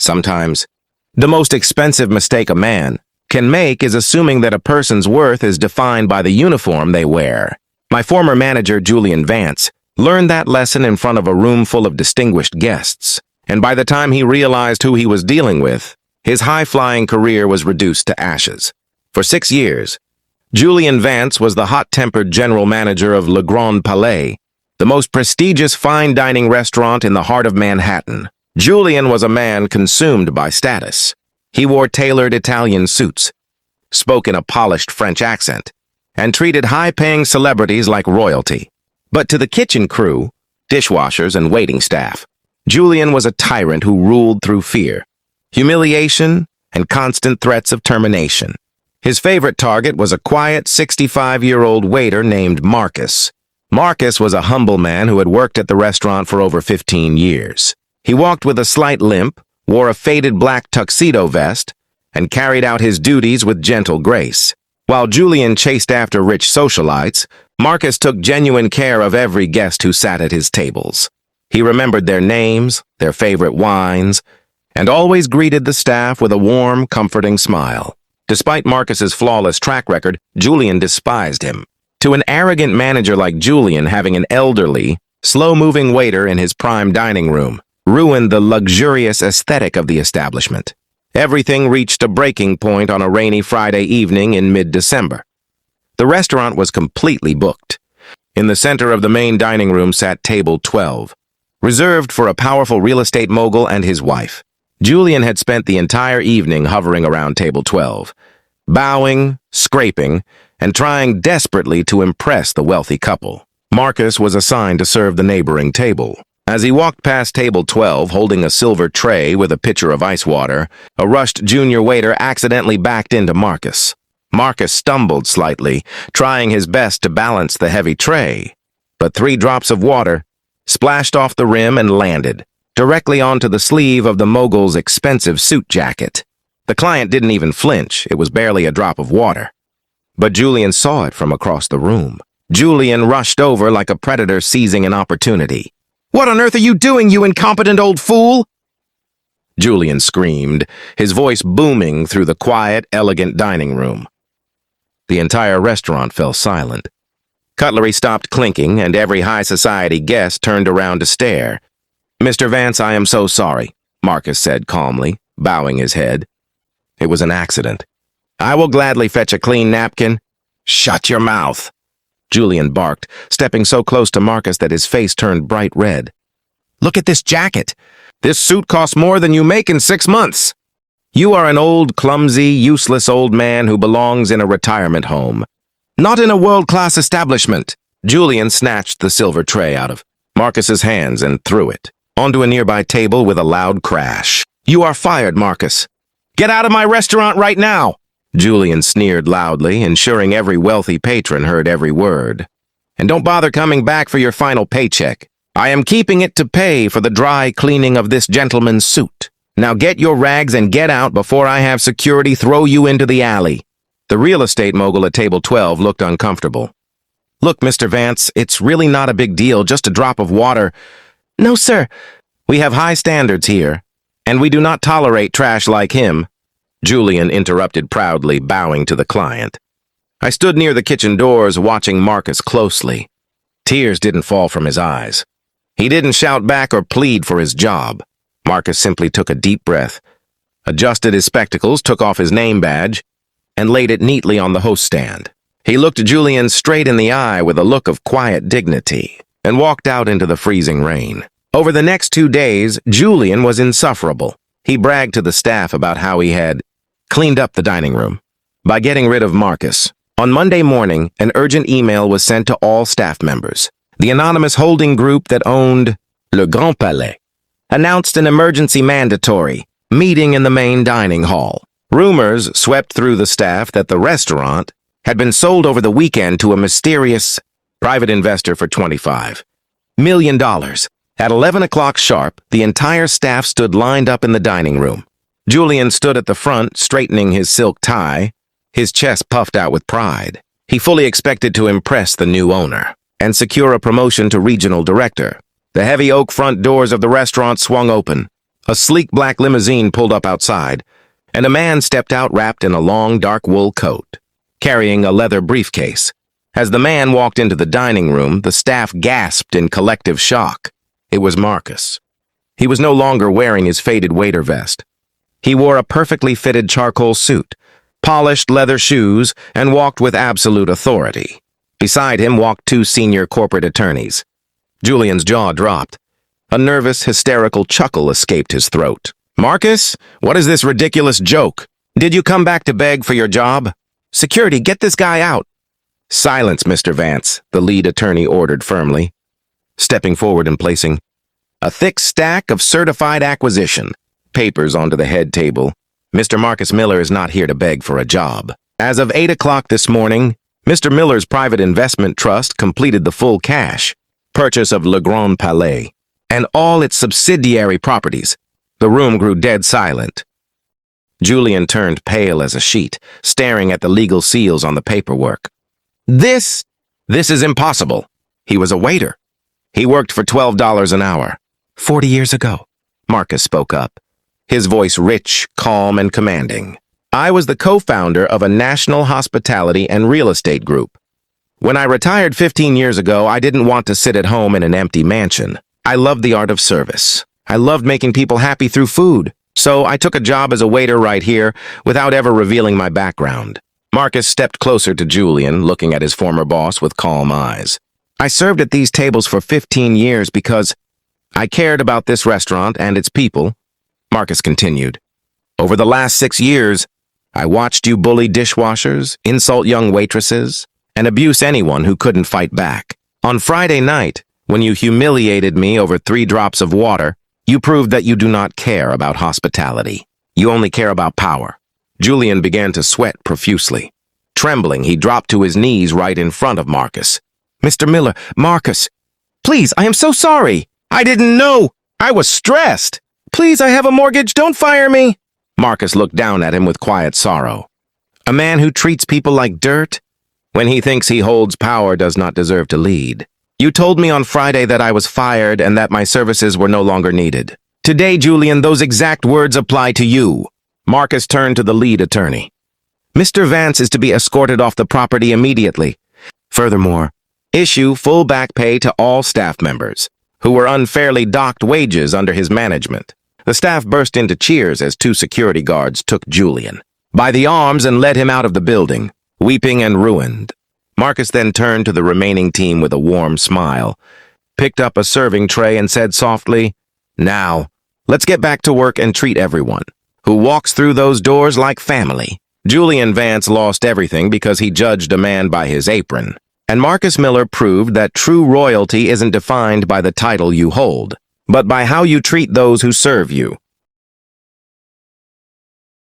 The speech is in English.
sometimes. The most expensive mistake a man can make is assuming that a person's worth is defined by the uniform they wear. My former manager, Julian Vance, learned that lesson in front of a room full of distinguished guests, and by the time he realized who he was dealing with, his high-flying career was reduced to ashes. For 6 years, Julian Vance was the hot-tempered general manager of Le Grand Palais, the most prestigious fine dining restaurant in the heart of Manhattan. Julian was a man consumed by status. He wore tailored Italian suits, spoke in a polished French accent, and treated high-paying celebrities like royalty. But to the kitchen crew, dishwashers, and waiting staff, Julian was a tyrant who ruled through fear, humiliation, and constant threats of termination. His favorite target was a quiet 65-year-old waiter named Marcus. Marcus was a humble man who had worked at the restaurant for over 15 years. He walked with a slight limp, wore a faded black tuxedo vest, and carried out his duties with gentle grace. While Julian chased after rich socialites, Marcus took genuine care of every guest who sat at his tables. He remembered their names, their favorite wines, and always greeted the staff with a warm, comforting smile. Despite Marcus's flawless track record, Julian despised him. To an arrogant manager like Julian, having an elderly, slow-moving waiter in his prime dining room ruined the luxurious aesthetic of the establishment. Everything reached a breaking point on a rainy Friday evening in mid-December. The restaurant was completely booked. In the center of the main dining room sat table 12, reserved for a powerful real estate mogul and his wife. Julian had spent the entire evening hovering around table 12, bowing, scraping, and trying desperately to impress the wealthy couple. Marcus was assigned to serve the neighboring table. As he walked past table 12 holding a silver tray with a pitcher of ice water, a rushed junior waiter accidentally backed into Marcus. Marcus stumbled slightly, trying his best to balance the heavy tray, but 3 drops of water splashed off the rim and landed directly onto the sleeve of the mogul's expensive suit jacket. The client didn't even flinch. It was barely a drop of water. But Julian saw it from across the room. Julian rushed over like a predator seizing an opportunity. "What on earth are you doing, you incompetent old fool?" Julian screamed, his voice booming through the quiet, elegant dining room. The entire restaurant fell silent. Cutlery stopped clinking, and every high society guest turned around to stare. "Mr. Vance, I am so sorry," Marcus said calmly, bowing his head. "It was an accident. I will gladly fetch a clean napkin." "Shut your mouth," Julian barked, stepping so close to Marcus that his face turned bright red. "Look at this jacket. This suit costs more than you make in 6 months. You are an old, clumsy, useless old man who belongs in a retirement home, not in a world-class establishment." Julian snatched the silver tray out of Marcus's hands and threw it onto a nearby table with a loud crash. "You are fired, Marcus. Get out of my restaurant right now!" Julian sneered loudly, ensuring every wealthy patron heard every word. "And don't bother coming back for your final paycheck. I am keeping it to pay for the dry cleaning of this gentleman's suit. Now get your rags and get out before I have security throw you into the alley." The real estate mogul at table 12 looked uncomfortable. "Look, Mr. Vance, it's really not a big deal, just a drop of water." "No, sir. We have high standards here, and we do not tolerate trash like him," Julian interrupted proudly, bowing to the client. I stood near the kitchen doors, watching Marcus closely. Tears didn't fall from his eyes. He didn't shout back or plead for his job. Marcus simply took a deep breath, adjusted his spectacles, took off his name badge, and laid it neatly on the host stand. He looked Julian straight in the eye with a look of quiet dignity, and walked out into the freezing rain. Over the next 2 days, Julian was insufferable. He bragged to the staff about how he had cleaned up the dining room by getting rid of Marcus. On Monday morning, an urgent email was sent to all staff members. The anonymous holding group that owned Le Grand Palais announced an emergency mandatory meeting in the main dining hall. Rumors swept through the staff that the restaurant had been sold over the weekend to a mysterious private investor for $25 million. At 11 o'clock sharp, the entire staff stood lined up in the dining room. Julian stood at the front, straightening his silk tie, his chest puffed out with pride. He fully expected to impress the new owner and secure a promotion to regional director. The heavy oak front doors of the restaurant swung open. A sleek black limousine pulled up outside, and a man stepped out wrapped in a long dark wool coat, carrying a leather briefcase. As the man walked into the dining room, the staff gasped in collective shock. It was Marcus. He was no longer wearing his faded waiter vest. He wore a perfectly fitted charcoal suit, polished leather shoes, and walked with absolute authority. Beside him walked two senior corporate attorneys. Julian's jaw dropped. A nervous, hysterical chuckle escaped his throat. "Marcus, what is this ridiculous joke? Did you come back to beg for your job? Security, get this guy out." "Silence, Mr. Vance," the lead attorney ordered firmly, stepping forward and placing a thick stack of certified acquisition papers onto the head table. "Mr. Marcus Miller is not here to beg for a job. As of 8 o'clock this morning, Mr. Miller's private investment trust completed the full cash purchase of Le Grand Palais and all its subsidiary properties." The room grew dead silent. Julian turned pale as a sheet, staring at the legal seals on the paperwork. This is impossible. He was a waiter. He worked for $12 an hour. 40 years ago, Marcus spoke up, his voice rich, calm, and commanding. "I was the co-founder of a national hospitality and real estate group. When I retired 15 years ago, I didn't want to sit at home in an empty mansion. I loved the art of service. I loved making people happy through food. So I took a job as a waiter right here without ever revealing my background." Marcus stepped closer to Julian, looking at his former boss with calm eyes. "I served at these tables for 15 years because I cared about this restaurant and its people," Marcus continued. "Over the last 6 years, I watched you bully dishwashers, insult young waitresses, and abuse anyone who couldn't fight back. On Friday night, when you humiliated me over 3 drops of water, you proved that you do not care about hospitality. You only care about power." Julian began to sweat profusely. Trembling, he dropped to his knees right in front of Marcus. "Mr. Miller, Marcus, please, I am so sorry. I didn't know. I was stressed. Please, I have a mortgage. Don't fire me." Marcus looked down at him with quiet sorrow. "A man who treats people like dirt, when he thinks he holds power, does not deserve to lead. You told me on Friday that I was fired and that my services were no longer needed. Today, Julian, those exact words apply to you." Marcus turned to the lead attorney. "Mr. Vance is to be escorted off the property immediately. Furthermore, issue full back pay to all staff members who were unfairly docked wages under his management." The staff burst into cheers as 2 security guards took Julian by the arms and led him out of the building, weeping and ruined. Marcus then turned to the remaining team with a warm smile, picked up a serving tray and said softly, "Now, let's get back to work and treat everyone who walks through those doors like family." Julian Vance lost everything because he judged a man by his apron, and Marcus Miller proved that true royalty isn't defined by the title you hold, but by how you treat those who serve you.